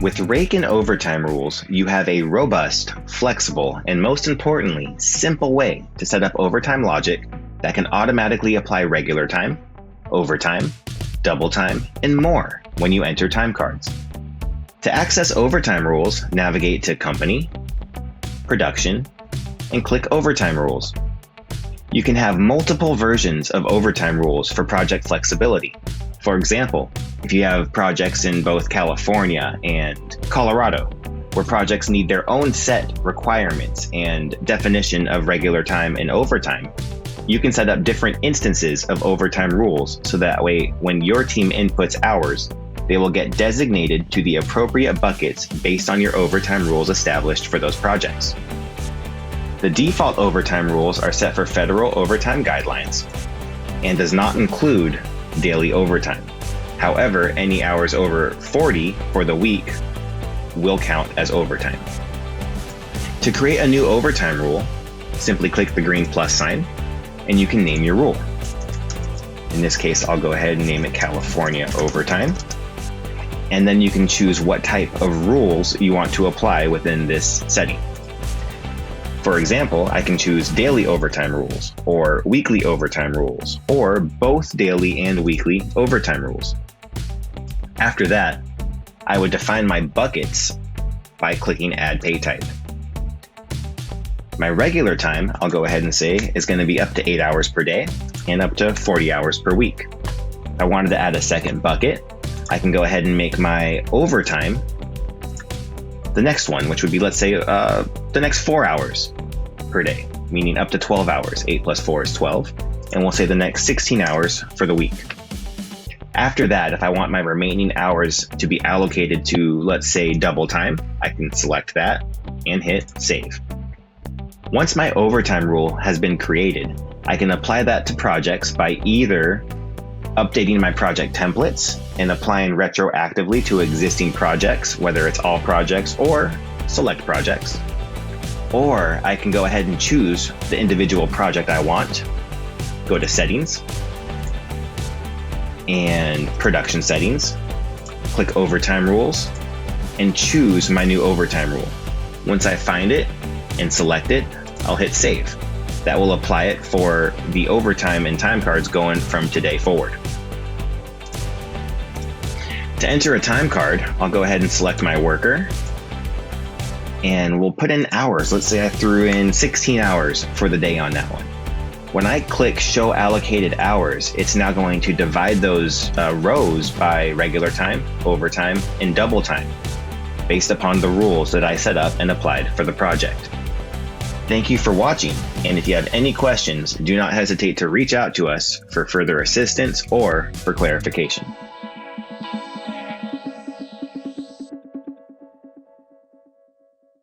With Raken overtime rules, you have a robust, flexible, and most importantly, simple way to set up overtime logic that can automatically apply regular time, overtime, double time, and more when you enter time cards. To access overtime rules, navigate to Company, Production, and click Overtime Rules. You can have multiple versions of overtime rules for project flexibility. For example, if you have projects in both California and Colorado, where projects need their own set requirements and definition of regular time and overtime, you can set up different instances of overtime rules so that way when your team inputs hours, they will get designated to the appropriate buckets based on your overtime rules established for those projects. The default overtime rules are set for federal overtime guidelines and does not include daily overtime. However, any hours over 40 for the week will count as overtime. To create a new overtime rule, simply click the green plus sign and you can name your rule. In this case, I'll go ahead and name it California overtime. And then you can choose what type of rules you want to apply within this setting. For example, I can choose daily overtime rules or weekly overtime rules or both daily and weekly overtime rules. After that, I would define my buckets by clicking Add Pay Type. My regular time, I'll go ahead and say, is going to be up to 8 hours per day and up to 40 hours per week. If I wanted to add a second bucket, I can go ahead and make my overtime the next one, which would be, let's say, the next 4 hours per day, meaning up to 12 hours. 8 plus 4 is 12. And we'll say the next 16 hours for the week. After that, if I want my remaining hours to be allocated to, let's say, double time, I can select that and hit Save. Once my overtime rule has been created, I can apply that to projects by either updating my project templates and applying retroactively to existing projects, whether it's all projects or select projects. Or I can go ahead and choose the individual project I want, go to Settings, and Production Settings, click Overtime Rules, and choose my new overtime rule. Once I find it and select it, I'll hit Save. That will apply it for the overtime and time cards going from today forward. To enter a time card, I'll go ahead and select my worker and we'll put in hours. Let's say I threw in 16 hours for the day on that one. When I click Show Allocated Hours, it's now going to divide those rows by regular time, overtime, and double time based upon the rules that I set up and applied for the project. Thank you for watching, and if you have any questions, do not hesitate to reach out to us for further assistance or for clarification.